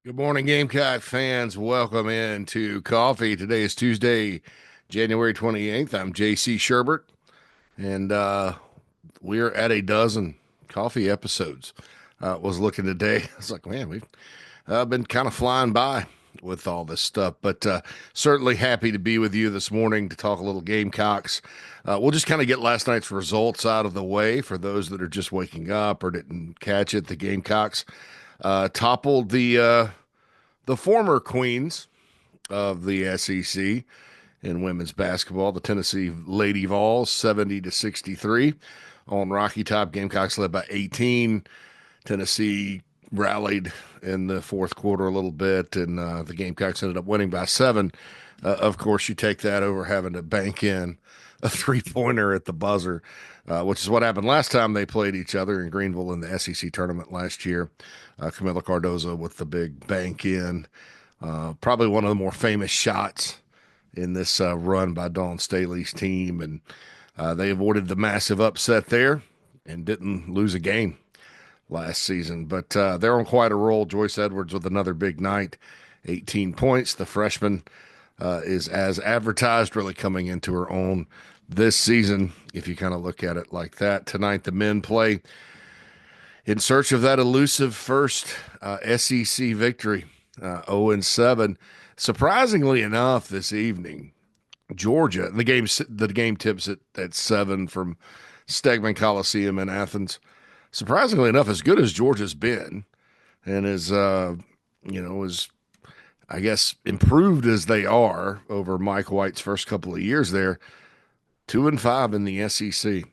Good morning, Gamecock fans. Welcome in to Coffee. Today is Tuesday, January 28th. I'm JC Shurburtt, and we're at a dozen coffee episodes. Was looking today. I was like, man, we've been kind of flying by with all this stuff, but certainly happy to be with you this morning to talk a little Gamecocks. We'll just kind of get last night's results out of the way for those that are just waking up or didn't catch it. The Gamecocks toppled the former queens of the SEC in women's basketball, the Tennessee Lady Vols, 70-63 on Rocky Top. Gamecocks led by 18. Tennessee rallied in the fourth quarter a little bit, and the Gamecocks ended up winning by 7. Of course, you take that over having to bank in a three-pointer at the buzzer, which is what happened last time they played each other in Greenville in the SEC tournament last year. Camila Cardozo with the big bank in. Probably one of the more famous shots in this run by Dawn Staley's team. And they avoided the massive upset there and didn't lose a game last season. But they're on quite a roll. Joyce Edwards with another big night, 18 points. The freshman is as advertised, really coming into her own this season, if you kind of look at it like that. Tonight, the men play in search of that elusive first SEC victory, 0-7. Surprisingly enough, this evening, Georgia, the game tips at 7 from Stegman Coliseum in Athens. Surprisingly enough, as good as Georgia's been, and as I guess improved as they are over Mike White's first couple of years there, 2-5 in the SEC.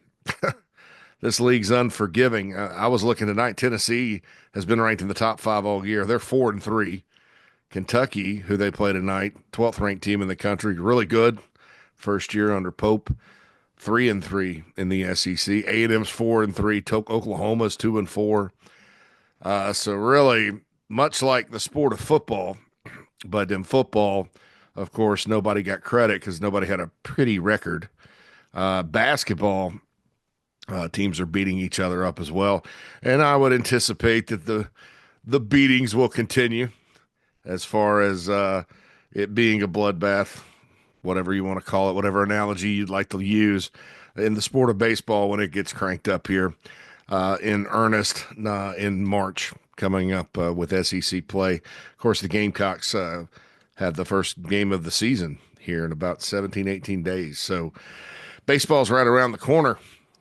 This league's unforgiving. I was looking tonight. Tennessee has been ranked in the top 5 all year. They're 4-3. Kentucky, who they play tonight, 12th ranked team in the country, really good. First year under Pope, 3-3 in the SEC. A&M's 4-3. Oklahoma's 2-4. So really, much like the sport of football, but in football, of course, nobody got credit because nobody had a pretty record. Basketball. Teams are beating each other up as well. And I would anticipate that the beatings will continue as far as it being a bloodbath, whatever you want to call it, whatever analogy you'd like to use in the sport of baseball when it gets cranked up here in earnest in March coming up with SEC play. Of course, the Gamecocks have the first game of the season here in about 17, 18 days. So baseball's right around the corner.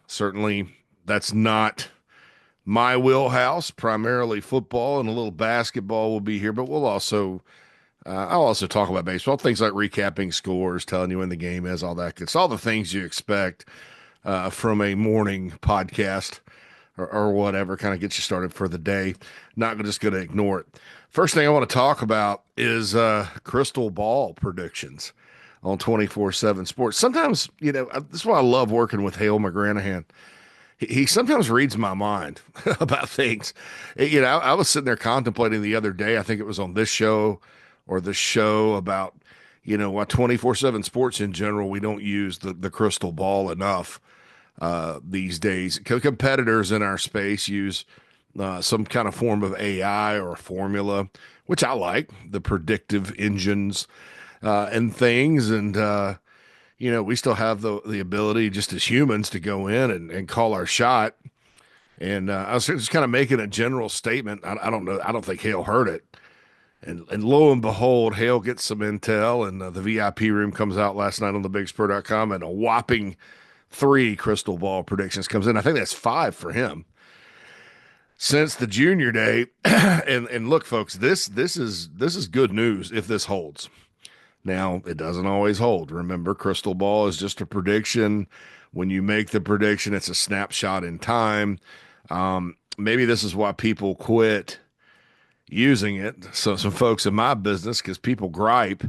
Certainly, that's not my wheelhouse. Primarily football and a little basketball will be here, but I'll also talk about baseball, things like recapping scores, telling you when the game is, all that. It's all the things you expect from a morning podcast or whatever, kind of gets you started for the day. Not just going to ignore it. First thing I want to talk about is crystal ball predictions on 24/7 Sports. Sometimes, this is why I love working with Hale McGranahan. He sometimes reads my mind about things. I was sitting there contemplating the other day, I think it was on this show or the show about, why 24/7 Sports in general, we don't use the crystal ball enough these days. Competitors in our space use some kind of form of AI or formula, which I like, the predictive engines and things. And, we still have the ability just as humans to go in and call our shot. And I was just kind of making a general statement. I don't know. I don't think Hale heard it. And lo and behold, Hale gets some intel, and the VIP room comes out last night on thebigspur.com, and a whopping 3 crystal ball predictions comes in. I think that's 5 for him since the junior day. and look, folks, this is good news if this holds. Now, it doesn't always hold. Remember, crystal ball is just a prediction. When you make the prediction, it's a snapshot in time. Maybe this is why people quit using it. So some folks in my business, because people gripe,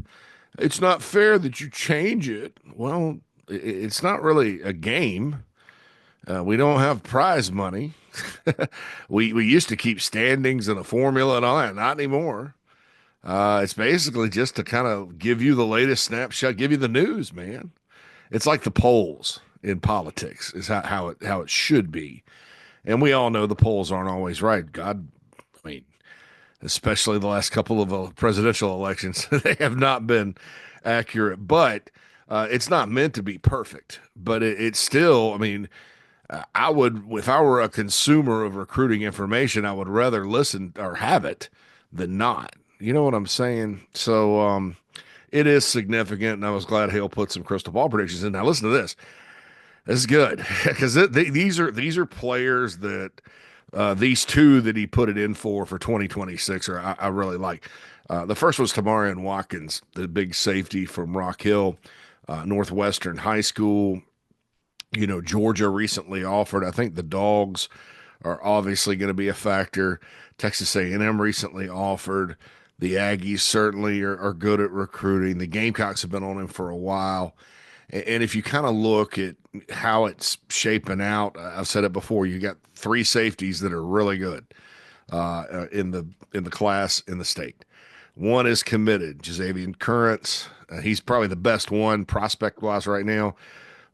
it's not fair that you change it. Well, it's not really a game. We don't have prize money. We used to keep standings and a formula and all that. Not anymore. It's basically just to kind of give you the latest snapshot, give you the news, man. It's like the polls in politics is how it should be. And we all know the polls aren't always right. God, I mean, especially the last couple of presidential elections. They have not been accurate, but it's not meant to be perfect. But it's still, I mean, I would, if I were a consumer of recruiting information, I would rather listen or have it than not. You know what I'm saying? So it is significant, and I was glad Hale put some crystal ball predictions in. Now listen to this. This is good because these are players that these two that he put it in for 2026 are I really like. The first was Tamarian Watkins, the big safety from Rock Hill, Northwestern High School. You know, Georgia recently offered. I think the Dogs are obviously going to be a factor. Texas A&M recently offered. The Aggies certainly are good at recruiting. The Gamecocks have been on him for a while. And if you kind of look at how it's shaping out, I've said it before. You got three safeties that are really good in the class in the state. One is committed, Jazavian Currents. He's probably the best one prospect wise right now,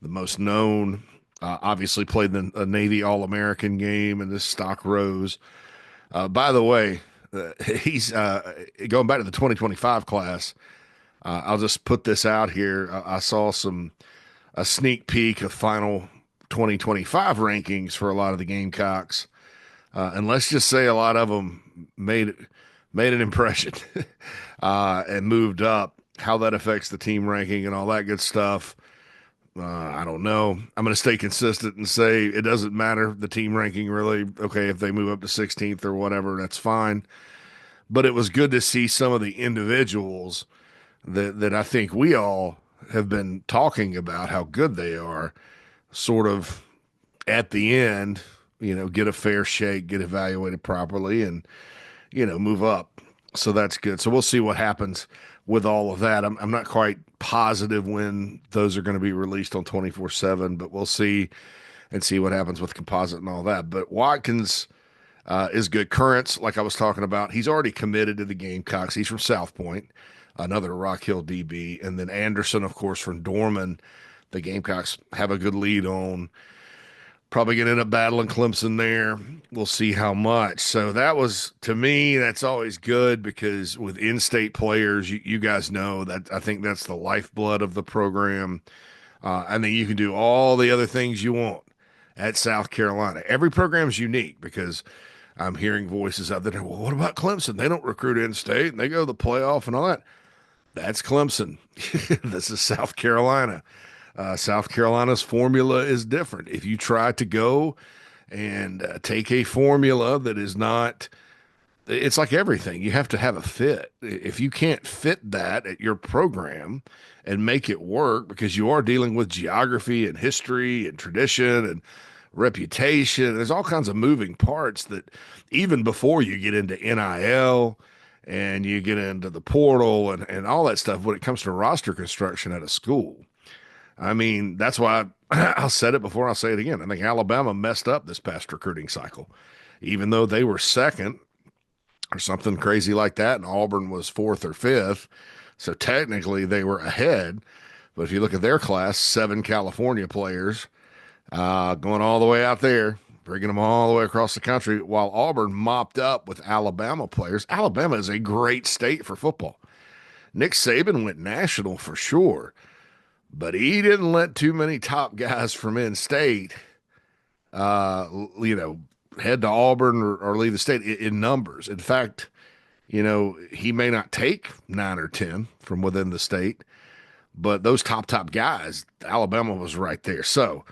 the most known. Obviously played the Navy All American game, and this stock rose. By the way, he's going back to the 2025 class. I'll just put this out here. I saw a sneak peek of final 2025 rankings for a lot of the Gamecocks, and let's just say a lot of them made an impression and moved up. How that affects the team ranking and all that good stuff, I don't know. I'm going to stay consistent and say it doesn't matter the team ranking really. Okay, if they move up to 16th or whatever, that's fine. But it was good to see some of the individuals that I think we all have been talking about how good they are, sort of at the end, get a fair shake, get evaluated properly, and move up. So that's good. So we'll see what happens with all of that. I'm not quite positive when those are going to be released on 24/7, but we'll see and see what happens with composite and all that. But Watkins is good. Currents, like I was talking about, he's already committed to the Gamecocks. He's from South Point, another Rock Hill DB. And then Anderson, of course, from Dorman. The Gamecocks have a good lead on. Probably going to end up battling Clemson there. We'll see how much. So that was, to me, that's always good because with in-state players, you guys know that I think that's the lifeblood of the program. And then you can do all the other things you want at South Carolina. Every program is unique because I'm hearing voices out there. Well, what about Clemson? They don't recruit in-state and they go to the playoff and all that. That's Clemson. This is South Carolina. South Carolina's formula is different. If you try to go and take a formula that is not, it's like everything. You have to have a fit. If you can't fit that at your program and make it work, because you are dealing with geography and history and tradition and reputation, there's all kinds of moving parts that even before you get into NIL and you get into the portal and all that stuff when it comes to roster construction at a school. I mean, that's why I'll said it before, I'll say it again. I think Alabama messed up this past recruiting cycle, even though they were second or something crazy like that, and Auburn was fourth or fifth. So technically they were ahead. But if you look at their class, 7 California players going all the way out there, bringing them all the way across the country, while Auburn mopped up with Alabama players. Alabama is a great state for football. Nick Saban went national for sure. But he didn't let too many top guys from in-state, head to Auburn or leave the state in numbers. In fact, he may not take 9 or 10 from within the state, but those top guys, Alabama was right there. So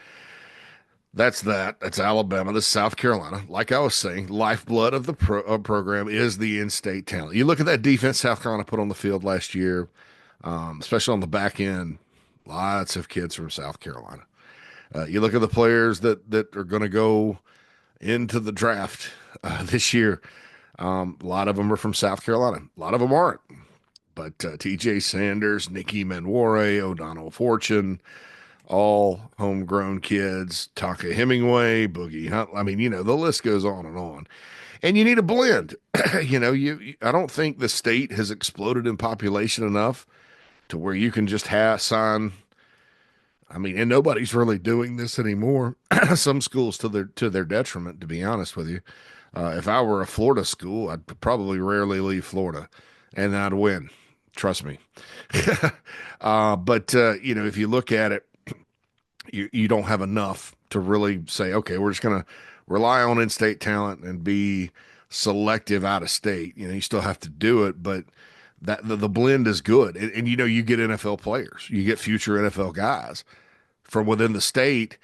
that's that. That's Alabama. This is South Carolina. Like I was saying, lifeblood of the program is the in-state talent. You look at that defense South Carolina put on the field last year, especially on the back end. Lots of kids from South Carolina. You look at the players that are going to go into the draft this year. A lot of them are from South Carolina. A lot of them aren't. But T.J. Sanders, Nikki Menwore, O'Donnell Fortune, all homegrown kids. Taka Hemingway, Boogie Hunt. I mean, the list goes on and on. And you need a blend. I don't think the state has exploded in population enough to where you can just sign. I mean, and nobody's really doing this anymore. Some schools to their detriment, to be honest with you. If I were a Florida school, I'd probably rarely leave Florida, and I'd win. Trust me. But if you look at it, you don't have enough to really say, okay, we're just going to rely on in-state talent and be selective out of state. You still have to do it, but that the blend is good. And you get NFL players, you get future NFL guys from within the state,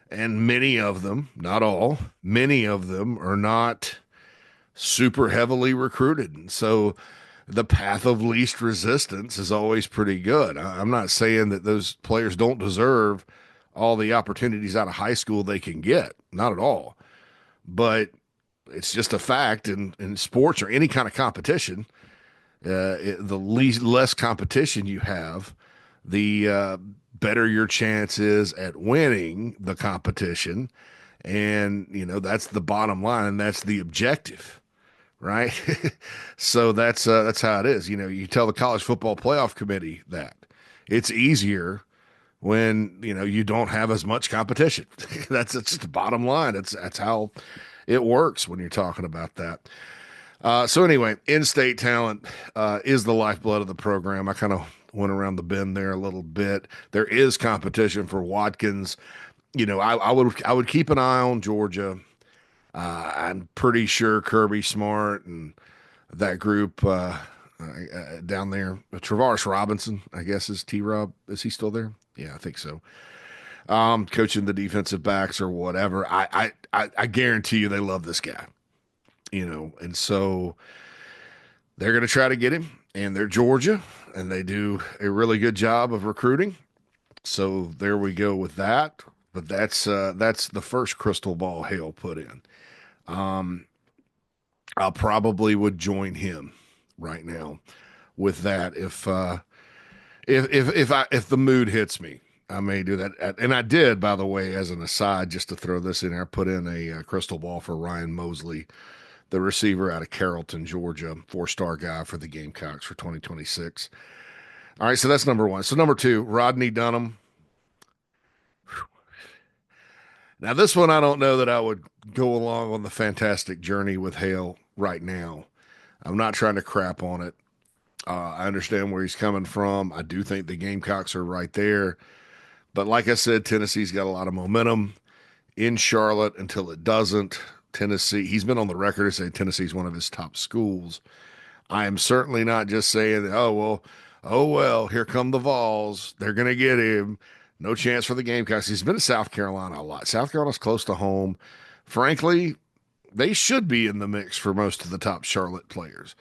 and many of them, not all, many of them are not super heavily recruited. And so the path of least resistance is always pretty good. I'm not saying that those players don't deserve all the opportunities out of high school they can get, not at all. But it's just a fact in sports or any kind of competition. Less competition you have, the better your chance is at winning the competition. And, that's the bottom line, and that's the objective, right? So that's how it is. You tell the college football playoff committee that it's easier when you don't have as much competition. That's just the bottom line. That's how it works when you're talking about that. So anyway, in-state talent is the lifeblood of the program. I kind of went around the bend there a little bit. There is competition for Watkins. I would keep an eye on Georgia. I'm pretty sure Kirby Smart and that group down there, Travaris Robinson, I guess is T-Rob. Is he still there? Yeah, I think so. Coaching the defensive backs or whatever. I guarantee you they love this guy. And so they're going to try to get him, and they're Georgia, and they do a really good job of recruiting. So there we go with that. But that's the first crystal ball Hale put in. I probably would join him right now with that if the mood hits me. I may do that. And I did, by the way, as an aside, just to throw this in there, put in a crystal ball for Ryan Mosley, the receiver out of Carrollton, Georgia, 4-star guy for the Gamecocks for 2026. All right, so that's number one. So number two, Rodney Dunham. Now, this one, I don't know that I would go along on the fantastic journey with Hale right now. I'm not trying to crap on it. I understand where he's coming from. I do think the Gamecocks are right there. But like I said, Tennessee's got a lot of momentum in Charlotte until it doesn't. Tennessee, he's been on the record as saying Tennessee's one of his top schools. I am certainly not just saying, oh, well, here come the Vols. They're going to get him. No chance for the Gamecocks. He's been to South Carolina a lot. South Carolina's close to home. Frankly, they should be in the mix for most of the top Charlotte players.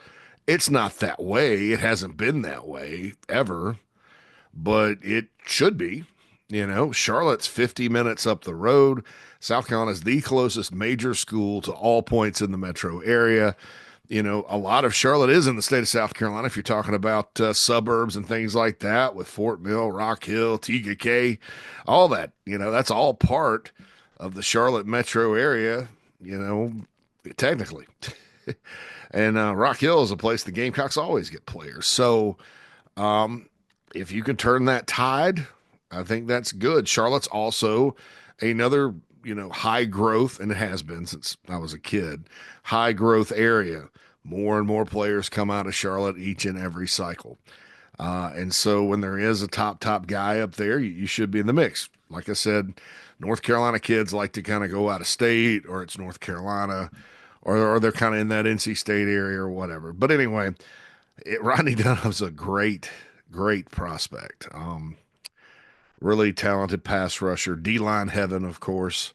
It's not that way. It hasn't been that way ever, but it should be. Charlotte's 50 minutes up the road. South Carolina is the closest major school to all points in the metro area. A lot of Charlotte is in the state of South Carolina if you're talking about suburbs and things like that with Fort Mill, Rock Hill, TGK, all that. That's all part of the Charlotte metro area, technically. And Rock Hill is a place the Gamecocks always get players. So if you can turn that tide, I think that's good. Charlotte's also another, high growth, and it has been since I was a kid, high growth area. More and more players come out of Charlotte each and every cycle. And so when there is a top guy up there, you should be in the mix. Like I said, North Carolina kids like to kind of go out of state, or it's North Carolina, or they're kind of in that NC State area or whatever. But anyway, Rodney Dunham's a great prospect. Really talented pass rusher, D-line heaven, of course.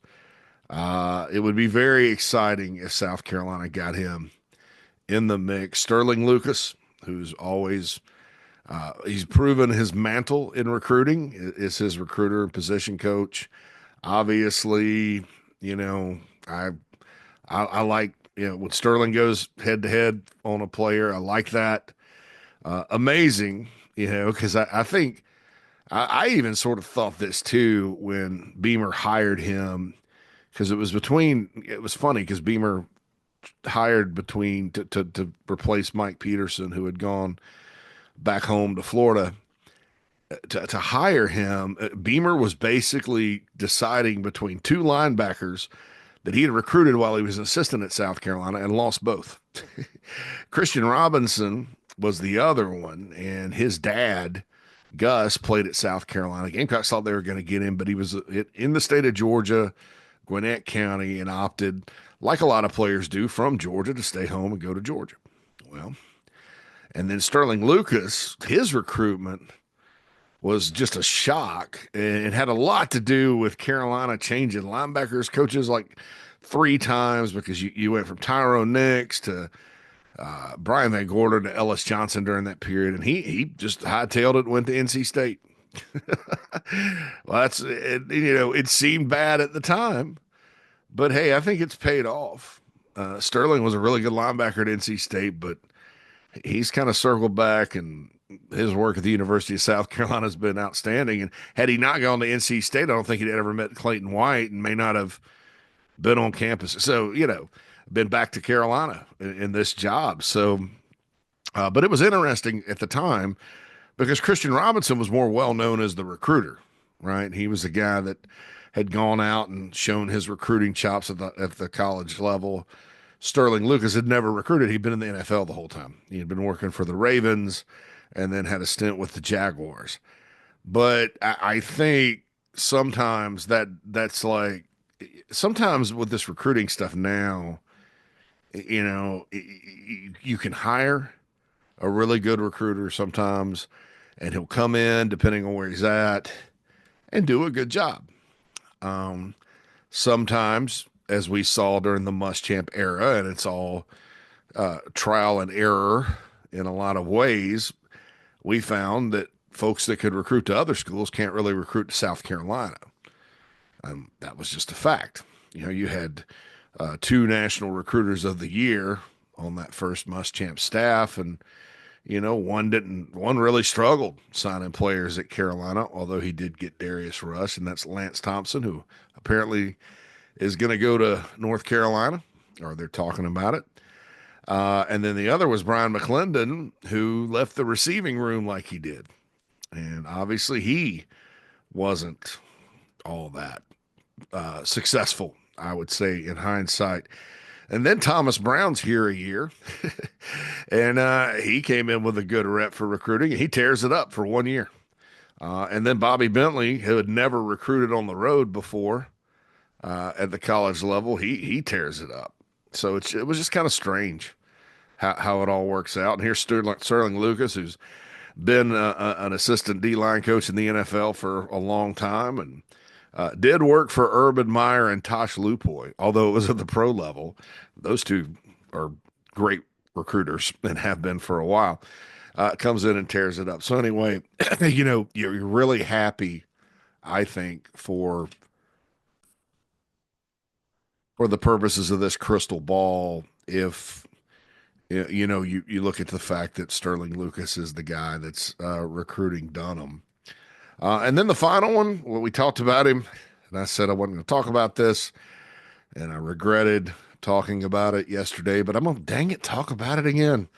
It would be very exciting if South Carolina got him in the mix. Sterling Lucas, who's always he's proven his mantle in recruiting, is his recruiter and position coach. Obviously, I like when Sterling goes head to head on a player. I like that. Amazing, because I think I even sort of thought this too when Beamer hired him, because it was funny because Beamer hired to replace Mike Peterson, who had gone back home to Florida. To hire him, Beamer was basically deciding between two linebackers that he had recruited while he was an assistant at South Carolina and lost both. Christian Robinson was the other one, and his dad, Gus, played at South Carolina. Gamecocks thought they were going to get him, but he was in the state of Georgia, Gwinnett County, and opted, like a lot of players do, from Georgia to stay home and go to Georgia. Well, and then Sterling Lucas, his recruitment was just a shock and had a lot to do with Carolina changing linebackers coaches like three times because you went from Tyrone Nix to Brian Van Gorder to Ellis Johnson during that period, and he just hightailed it and went to NC State. Well, that's it, it seemed bad at the time, but hey, I think it's paid off. Sterling was a really good linebacker at NC State, but he's kind of circled back, and his work at the University of South Carolina has been outstanding. And had he not gone to NC State, I don't think he'd ever met Clayton White and may not have been on campus. So, been back to Carolina in this job. So, but it was interesting at the time because Christian Robinson was more well known as the recruiter, right? He was the guy that had gone out and shown his recruiting chops at the college level. Sterling Lucas had never recruited. He'd been in the NFL the whole time. He had been working for the Ravens and then had a stint with the Jaguars. But I think sometimes that's like, sometimes with this recruiting stuff now, you can hire a really good recruiter sometimes, and he'll come in, depending on where he's at, and do a good job. Sometimes, as we saw during the Muschamp era, and it's all trial and error in a lot of ways, we found that folks that could recruit to other schools can't really recruit to South Carolina. That was just a fact. You had two national recruiters of the year on that first Muschamp staff, and one really struggled signing players at Carolina, although he did get Darius Rush, and that's Lance Thompson, who apparently is going to go to North Carolina, or they're talking about it. And then the other was Brian McClendon, who left the receiving room like he did. And obviously he wasn't all that successful, I would say, in hindsight. And then Thomas Brown's here a year, and he came in with a good rep for recruiting, and he tears it up for 1 year. And then Bobby Bentley, who had never recruited on the road before at the college level, he tears it up. So it was just kind of strange how it all works out. And here's Sterling Lucas, who's been an assistant D-line coach in the NFL for a long time, and did work for Urban Meyer and Tosh Lupoy, although it was at the pro level. Those two are great recruiters and have been for a while. Comes in and tears it up. So anyway, you're really happy, I think, for the purposes of this crystal ball, if you look at the fact that Sterling Lucas is the guy that's recruiting Dunham. And then the final one, well, we talked about him, and I said I wasn't going to talk about this, and I regretted talking about it yesterday, but I'm going to, dang it, talk about it again.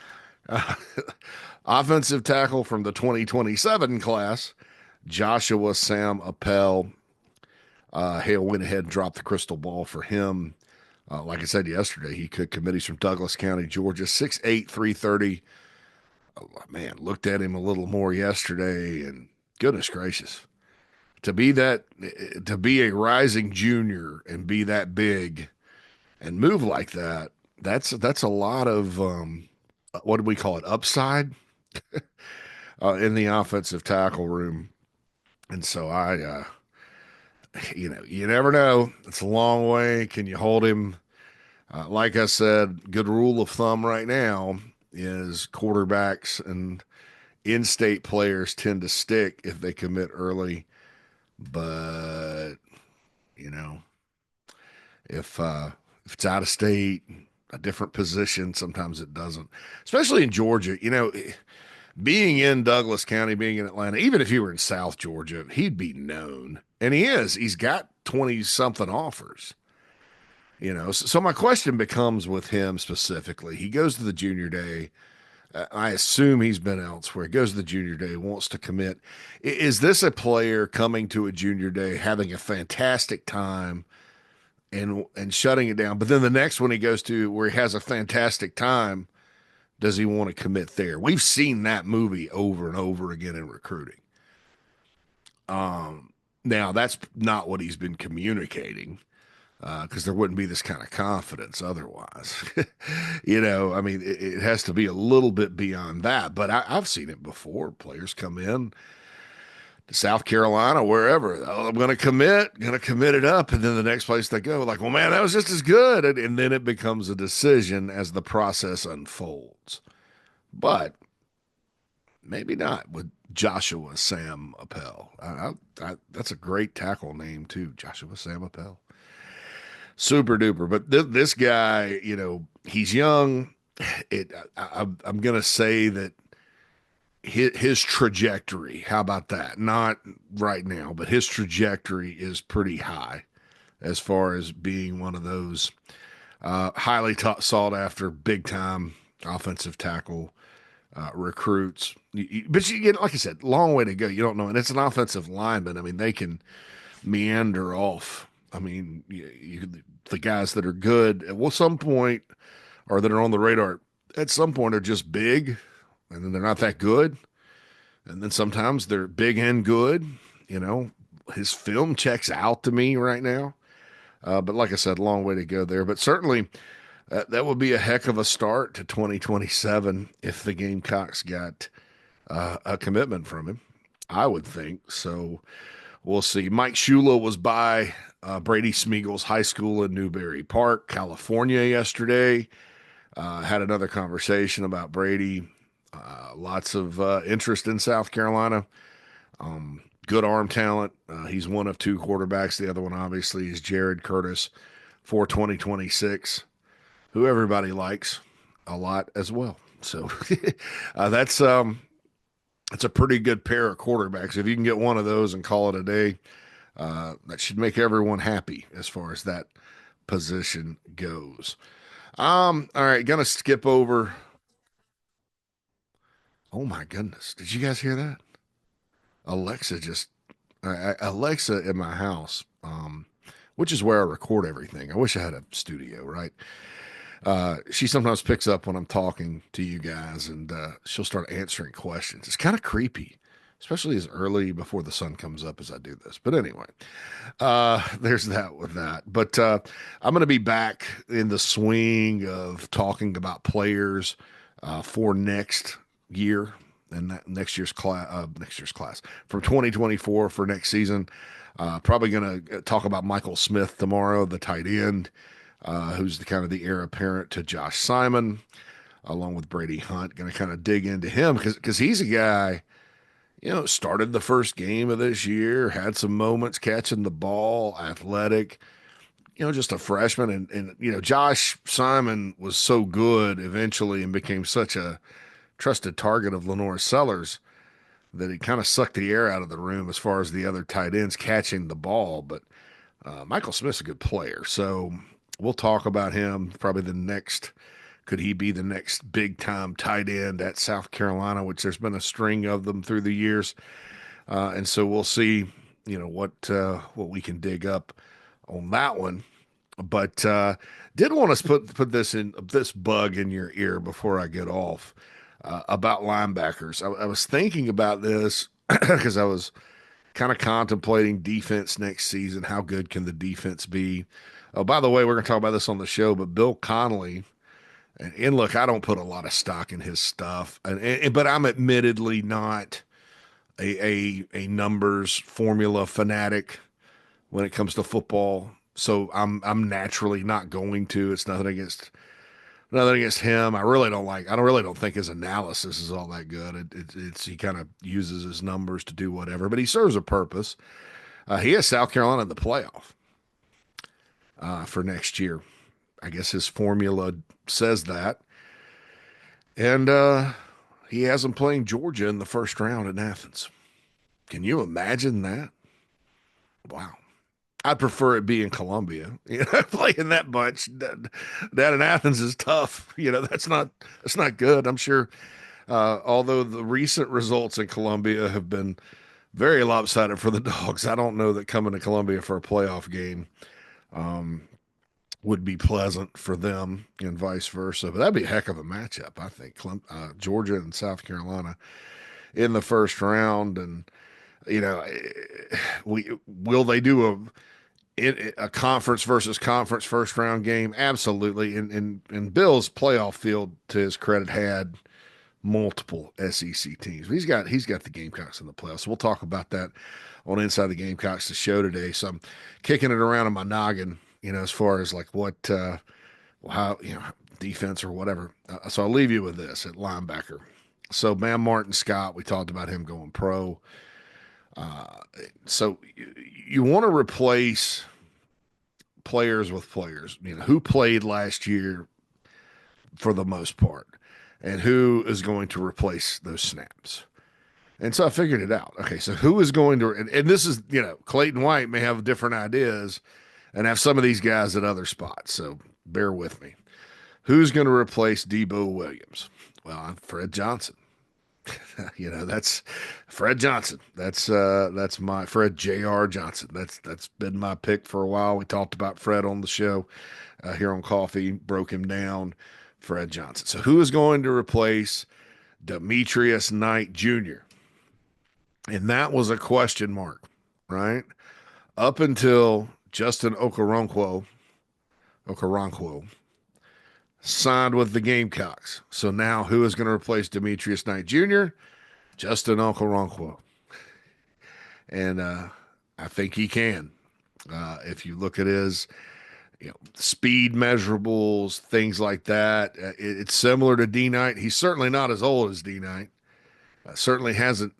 Offensive tackle from the 2027 class, Joshua Sam Appel. Hale went ahead and dropped the crystal ball for him. Like I said yesterday, he could committees from Douglas County, Georgia, 6'8", 330. Oh, man, looked at him a little more yesterday, and goodness gracious, to be a rising junior and be that big and move like that, that's a lot of what do we call it, upside in the offensive tackle room. And so you never know. It's a long way. Can you hold him? Like I said, good rule of thumb right now is quarterbacks and in-state players tend to stick if they commit early. But, if it's out of state, a different position, sometimes it doesn't. Especially in Georgia, being in Douglas County, being in Atlanta, even if he were in South Georgia, he'd be known. And he is. He's got 20-something offers. So my question becomes with him specifically. He goes to the junior day. I assume he's been elsewhere. He goes to the junior day, wants to commit. Is this a player coming to a junior day, having a fantastic time, and shutting it down. But then the next one he goes to where he has a fantastic time, does he want to commit there? We've seen that movie over and over again in recruiting. Now that's not what he's been communicating because there wouldn't be this kind of confidence otherwise. I mean, it has to be a little bit beyond that. But I've seen it before. Players come in to South Carolina, wherever. Oh, I'm going to commit it up. And then the next place they go, like, well, man, that was just as good. And then it becomes a decision as the process unfolds. But maybe not with Joshua Sam Appel. That's a great tackle name, too. Joshua Sam Appel. Super duper. But this guy, he's young. I'm going to say that his trajectory, how about that? Not right now, but his trajectory is pretty high as far as being one of those highly sought after, big time offensive tackle recruits. But you get, like I said, long way to go. You don't know. And it's an offensive lineman. I mean, they can meander off. I mean, the guys that are good at some point or that are on the radar at some point are just big and then they're not that good. And then sometimes they're big and good. His film checks out to me right now. But like I said, long way to go there. But certainly that would be a heck of a start to 2027 if the Gamecocks got a commitment from him, I would think. So we'll see. Mike Shula was by Brady Smiegel's high school in Newberry Park, California yesterday. Had another conversation about Brady. Lots of interest in South Carolina. Good arm talent. He's one of two quarterbacks. The other one, obviously, is Jared Curtis for 2026, who everybody likes a lot as well. So that's a pretty good pair of quarterbacks. If you can get one of those and call it a day, that should make everyone happy as far as that position goes. All right, gonna skip over. Oh my goodness. Did you guys hear that? Alexa just Alexa in my house, which is where I record everything. I wish I had a studio, right? She sometimes picks up when I'm talking to you guys and she'll start answering questions. It's kind of creepy, especially as early before the sun comes up as I do this. But anyway, there's that with that. But I'm going to be back in the swing of talking about players for next year and that next year's class from 2024 for next season. Probably going to talk about Michael Smith tomorrow, the tight end, who's the kind of the heir apparent to Josh Simon, along with Brady Hunt. Going to kind of dig into him because he's a guy, started the first game of this year, had some moments catching the ball, athletic, just a freshman. And Josh Simon was so good eventually and became such a trusted target of Lenore Sellers that he kind of sucked the air out of the room as far as the other tight ends catching the ball. But Michael Smith's a good player. So we'll talk about him probably could he be the next big time tight end at South Carolina, which there's been a string of them through the years. And so we'll see, what we can dig up on that one. But did want to put this bug in your ear before I get off about linebackers. I was thinking about this because I was kind of contemplating defense next season. How good can the defense be? Oh, by the way, we're going to talk about this on the show, but Bill Connolly, and look, I don't put a lot of stock in his stuff, but I'm admittedly not a numbers formula fanatic when it comes to football. So I'm naturally not going to. It's nothing against him. I really don't think his analysis is all that good. He kind of uses his numbers to do whatever, but he serves a purpose. He has South Carolina in the playoff for next year. I guess his formula says that. And he has them playing Georgia in the first round in Athens. Can you imagine that? Wow. I'd prefer it be in Columbia, playing that bunch. That in Athens is tough. That's not good. I'm sure. Although the recent results in Columbia have been very lopsided for the Dogs, I don't know that coming to Columbia for a playoff game would be pleasant for them and vice versa. But that'd be a heck of a matchup, I think. Georgia and South Carolina in the first round, and you know, we will they do a conference versus conference first round game? Absolutely. And Bill's playoff field, to his credit, had multiple SEC teams. He's got the Gamecocks in the playoffs. So we'll talk about that on Inside the Gamecocks, the show today. So I'm kicking it around in my noggin, as far as like what how defense or whatever. So I'll leave you with this at linebacker. So Bam Martin Scott, we talked about him going pro. So you want to replace players with players, who played last year for the most part, and who is going to replace those snaps. And so I figured it out. Okay, so who is going to, and this is, Clayton White may have different ideas and have some of these guys at other spots. So bear with me. Who's going to replace Debo Williams? Well, Fred Johnson. That's Fred Johnson. That's my Fred J.R. Johnson. That's been my pick for a while. We talked about Fred on the show here on Coffee, broke him down. Fred Johnson. So who is going to replace Demetrius Knight Jr.? And that was a question mark, right? Up until Justin Okoronkwo signed with the Gamecocks. So now who is going to replace Demetrius Knight Jr.? Justin Okoronkwo. And I think he can. If you look at his speed measurables, things like that, it's similar to D Knight. He's certainly not as old as D Knight. Certainly hasn't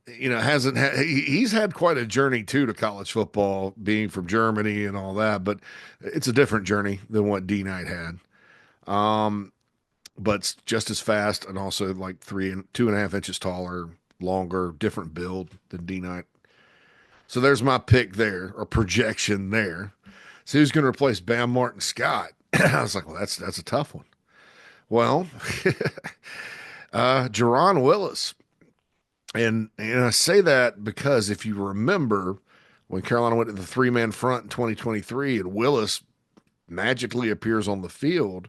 he's had quite a journey too to college football, being from Germany and all that, but it's a different journey than what D Knight had. But just as fast, and also like 2.5 inches taller, longer, different build than D Knight. So there's my pick there, or projection there. So who's going to replace Bam Martin Scott? I was like, well, that's a tough one. Well, Jerron Willis. And I say that because if you remember when Carolina went to the three-man front in 2023 and Willis magically appears on the field,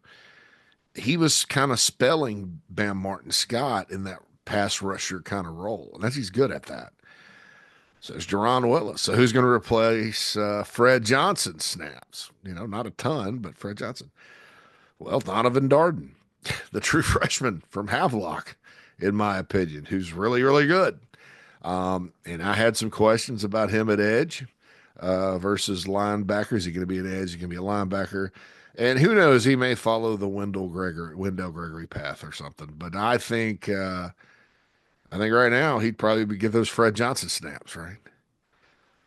he was kind of spelling Bam Martin Scott in that pass rusher kind of role. And he's good at that. So it's Jerron Willis. So who's going to replace Fred Johnson snaps? Not a ton, but Fred Johnson. Well, Donovan Darden, the true freshman from Havelock, in my opinion, who's really, really good. And I had some questions about him at edge versus linebacker. Is he going to be an edge? Is he going to be a linebacker? And who knows? He may follow the Wendell Gregory path or something. But I think right now he'd probably give those Fred Johnson snaps, right?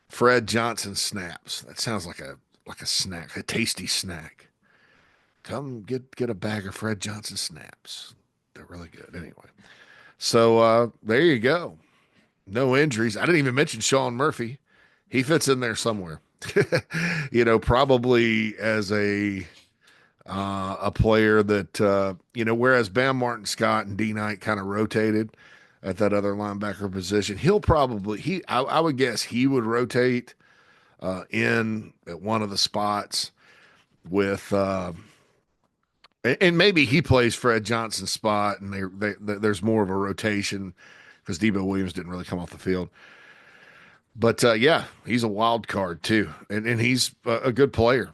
Fred Johnson snaps. That sounds like a snack, a tasty snack. Come get a bag of Fred Johnson snaps. They're really good. Anyway, so there you go. No injuries. I didn't even mention Sean Murphy. He fits in there somewhere. Probably as a player that whereas Bam Martin Scott and D Knight kind of rotated at that other linebacker position, I would guess he would rotate in at one of the spots with and maybe he plays Fred Johnson's spot, and there's more of a rotation because Debo Williams didn't really come off the field. But yeah, he's a wild card too, and he's a good player,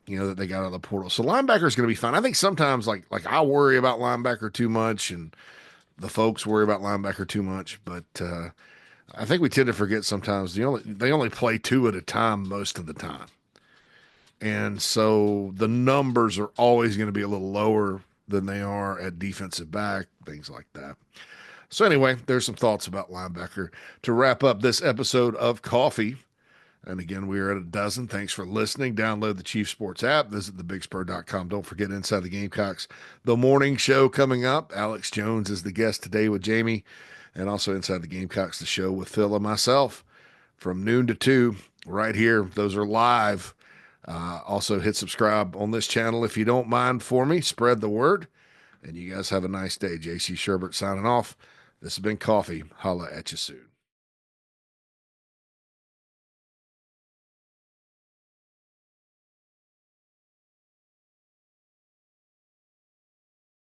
that they got out of the portal. So linebacker is going to be fine. I think sometimes like I worry about linebacker too much, and the folks worry about linebacker too much. But I think we tend to forget sometimes they only play two at a time most of the time. And so the numbers are always going to be a little lower than they are at defensive back, things like that. So anyway, there's some thoughts about linebacker to wrap up this episode of Coffee. And again, we are at a dozen. Thanks for listening. Download the Chief Sports app. Visit thebigspur.com. Don't forget Inside the Gamecocks, the morning show coming up. Alex Jones is the guest today with Jamie. And also Inside the Gamecocks, the show with Phil and myself from noon to 2 right here. Those are live. Also hit subscribe on this channel if you don't mind for me. Spread the word. And you guys have a nice day. JC Shurburtt signing off. This has been Coffee. Holla at you soon.